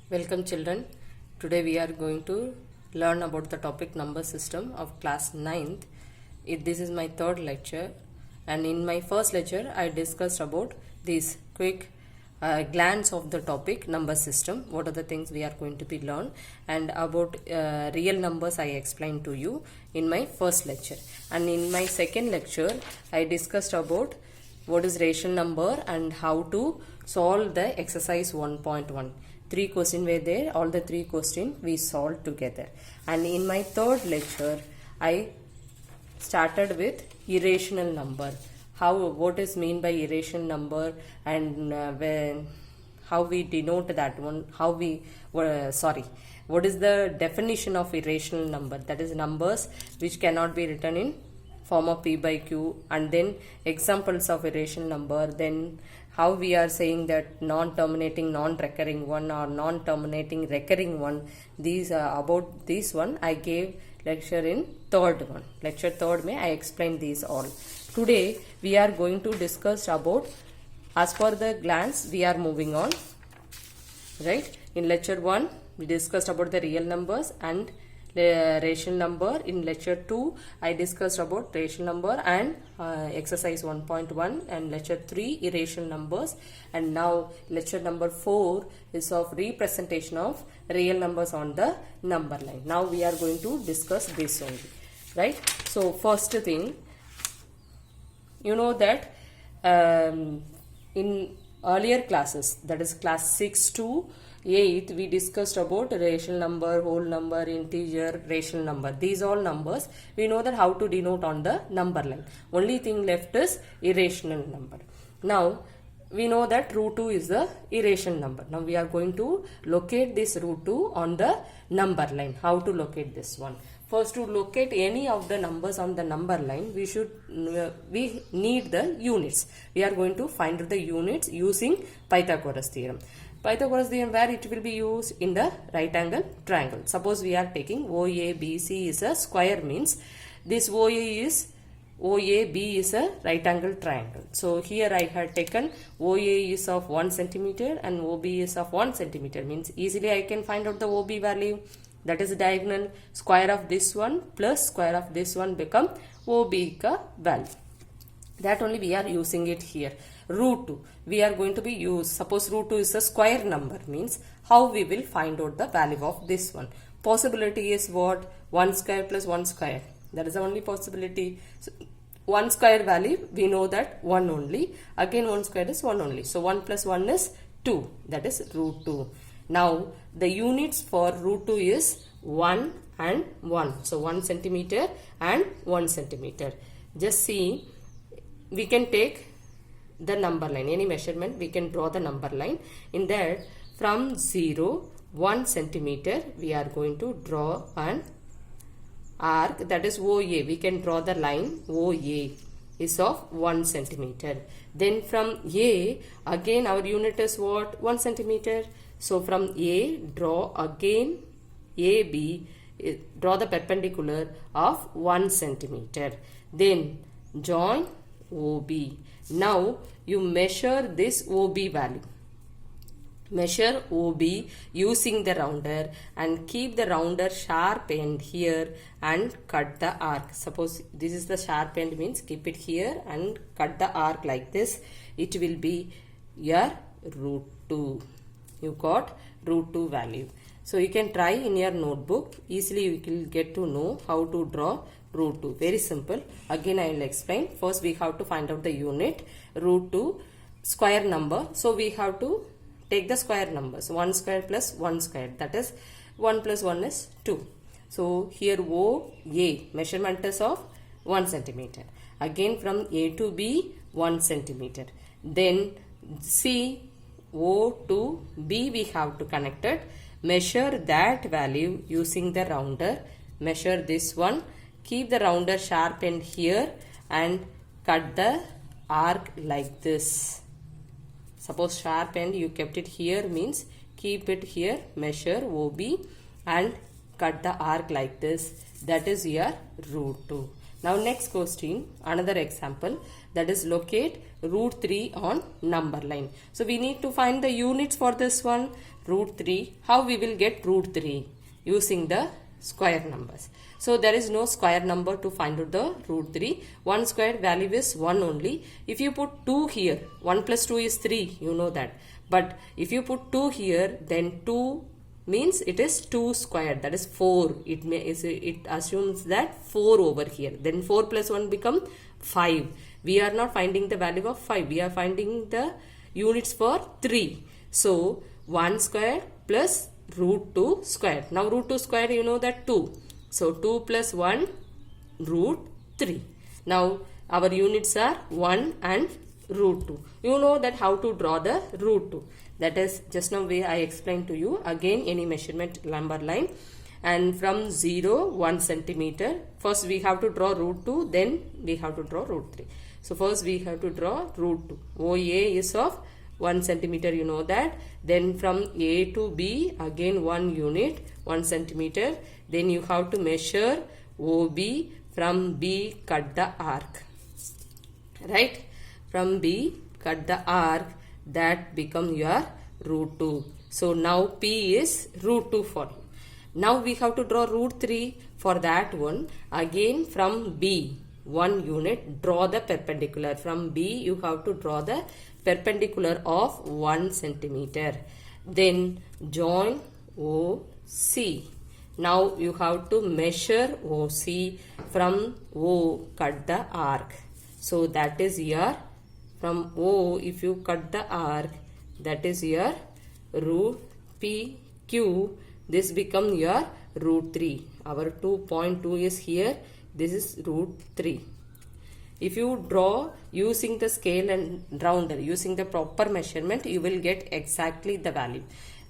Welcome children. Today we are going to learn about the topic number system of class 9th. This is my third lecture, and in my first lecture I discussed about this quick glance of the topic number system. What are the things we are going to be learn, and about real numbers I explained to you in my first lecture. And in my second lecture I discussed about what is rational number and how to solve the exercise 1.1. 3 questions were there. All the 3 questions we solved together. And in my third lecture I started with irrational number. What is mean by irrational number, and how we denote that one, what is the definition of irrational number, that is numbers which cannot be written in form of p by q, and then examples of irrational number, then how we are saying that non-terminating non-recurring one or non-terminating recurring one. These about this one I gave lecture in third one. Lecture third may I explain these all. Today we are going to discuss about, as per the glance we are moving on, right? In lecture 1 we discussed about the real numbers and rational number. In lecture 2 I discussed about rational number and exercise 1.1, and lecture 3 irrational numbers, and now lecture number 4 is of representation of real numbers on the number line. Now we are going to discuss this only, right? So first thing, you know that in earlier classes, that is class 6 to 8th, we discussed about rational number, whole number, integer, rational number. These all numbers we know that how to denote on the number line. Only thing left is irrational number. Now we know that root 2 is the irrational number. Now we are going to locate this root 2 on the number line. How to locate this one? First, to locate any of the numbers on the number line, we need the units. We are going to find the units using Pythagoras theorem. Pythagoras theorem, where it will be used in the right angle triangle. Suppose we are taking OABC is a square, means this OAB is a right angle triangle. So here I had taken OA is of 1 centimeter and OB is of 1 centimeter, means easily I can find out the OB value. That is diagonal. Square of this one plus square of this one become OB ka value. That only we are using it here. Root 2 we are going to be used. Suppose root 2 is a square number, means how we will find out the value of this one. Possibility is what? 1 square plus 1 square. That is the only possibility. So 1 square value we know that 1 only. Again 1 square is 1 only. So 1 plus 1 is 2. That is root 2. Now the units for root 2 is 1 and 1. So 1 centimeter and 1 centimeter. Just see, we can take the number line, any measurement we can draw the number line. In that, from 0 1 centimeter we are going to draw an arc, that is OA. We can draw the line OA is of 1 centimeter. Then from A, again our unit is what? 1 centimeter. So from A, draw again AB, draw the perpendicular of 1 centimeter. Then join OB. Now you measure this OB value. Measure OB using the rounder and keep the rounder sharp end here and cut the arc. Suppose this is the sharp end, means keep it here and cut the arc like this. It will be your root 2. You got root 2 value. So you can try in your notebook. Easily you will get to know how to draw root 2. Very simple. Again I will explain. First we have to find out the unit. Root 2 square number. So we have to take the square numbers. 1 square plus 1 square. That is 1 plus 1 is 2. So here OA measurement is of 1 centimeter. Again from A to B 1 centimeter. Then C O to B we have to connect it. Measure that value using the rounder. Measure this one. Keep the rounder sharp end here and cut the arc like this. Suppose sharp end you kept it here, means keep it here. Measure OB and cut the arc like this. That is your root 2. Now next question, another example, that is locate root 3 on number line. So we need to find the units for this one. root 3. How we will get root 3? Using the square numbers. So there is no square number to find out the root 3. 1 square value is 1 only. If you put 2 here, 1 plus 2 is 3, you know that. But if you put 2 here, then 2 means it is 2 squared, that is 4. It assumes that 4 over here. Then 4 plus 1 become 5. We are not finding the value of 5. We are finding the units for 3. So 1 square plus root 2 square. Now root 2 square, you know that 2. So 2 plus 1 root 3. Now our units are 1 and root 2. You know that how to draw the root 2. That is just now way I explained to you. Again any measurement number line. And from 0, 1 centimeter. First we have to draw root 2. Then we have to draw root 3. So first we have to draw root 2. OA is of 1 centimeter, you know that. Then from A to B, again 1 unit, 1 centimeter. Then you have to measure OB. From B, cut the arc. Right? From B, cut the arc. That become your root 2. So now P is root 2 for you. Now we have to draw root 3 for that one. Again from B, 1 unit, draw the perpendicular. From B, you have to draw the perpendicular of 1 centimeter. Then join OC. Now you have to measure OC. From O, cut the arc. So that is your, from O, if you cut the arc, that is your root PQ. This become your root 3. Our 2.2 is here. This is root 3. If you draw using the scale and rounder, using the proper measurement, you will get exactly the value.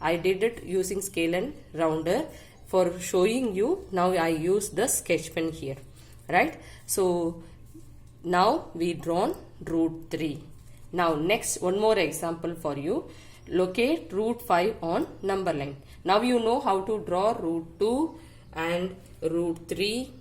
I did it using scale and rounder for showing you. Now I use the sketch pen here. Right? So now we drawn root 3. Now next one more example for you. Locate root 5 on number line. Now you know how to draw root 2 and root 3.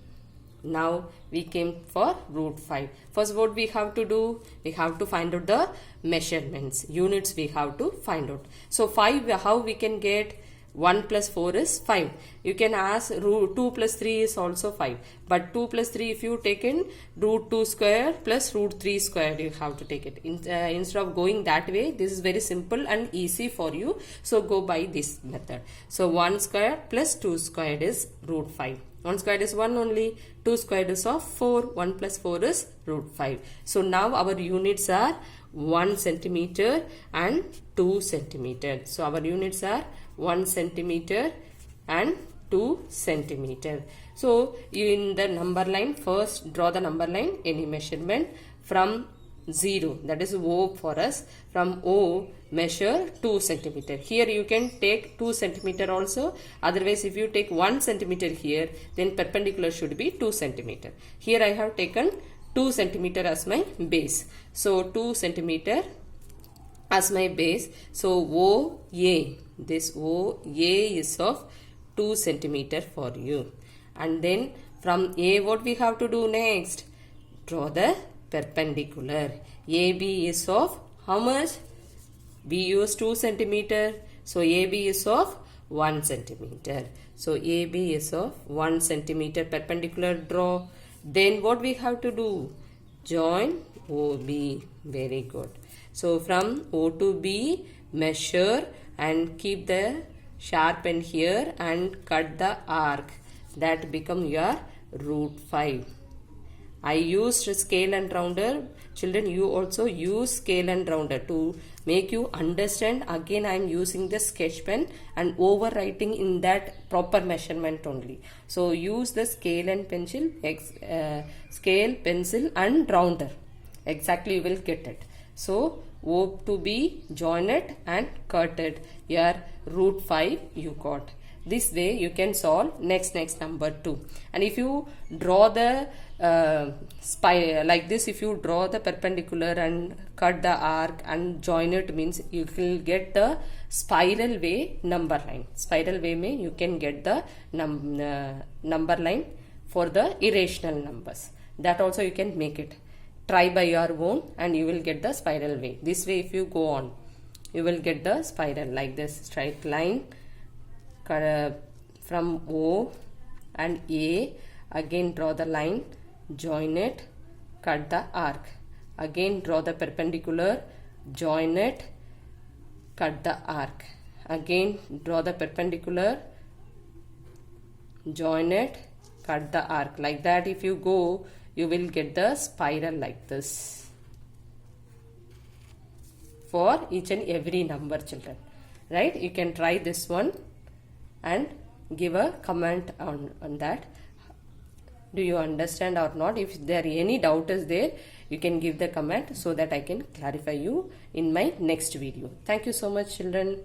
Now we came for root 5. First what we have to do? We have to find out the measurements. Units we have to find out. So 5, how we can get? 1 plus 4 is 5. You can ask root 2 plus 3 is also 5. But 2 plus 3, if you take in root 2 square plus root 3 square, you have to take it. Instead of going that way, this is very simple and easy for you. So go by this method. So 1 square plus 2 squared is root 5. 1 squared is 1 only. 2 squared is of 4. 1 plus 4 is root 5. So now our units are 1 centimeter and 2 centimeter. So our units are 1 centimeter and 2 centimeter. So in the number line, first draw the number line, any measurement from 0, that is O for us. From O, measure 2 centimeter. Here you can take 2 centimeter also. Otherwise, if you take 1 centimeter here, then perpendicular should be 2 centimeter. Here I have taken 2 centimeter as my base. So 2 centimeter as my base. So OA, this OA is of 2 centimeter for you. And then from A, what we have to do next? Draw the perpendicular. AB is of how much? We use 2 centimeter. So AB is of 1 centimeter. So AB is of 1 centimeter perpendicular draw. Then what we have to do? Join OB. Very good. So from O to B, measure and keep the sharp end here and cut the arc. That become your root 5. I used scale and rounder. Children, you also use scale and rounder to make you understand. Again, I am using the sketch pen and overwriting in that proper measurement only. So use the scale and pencil, scale, pencil and rounder. Exactly you will get it. So O to B, join it and cut it. Your root 5 you got. This way you can solve next number 2. And if you draw the like this, if you draw the perpendicular and cut the arc and join it, means you will get the spiral way number line. Spiral way mein you can get the number line for the irrational numbers. That also you can make it. Try by your own and you will get the spiral way. This way if you go on. you will get the spiral like this straight line from O and A. Again draw the line, join it, cut the arc. Again draw the perpendicular, join it, cut the arc. Again draw the perpendicular, join it, cut the arc. Like that if you go, you will get the spiral like this for each and every number, children. Right? You can try this one and give a comment on that. Do you understand or not? If there any doubt is there, you can give the comment so that I can clarify you in my next video. Thank you so much, children.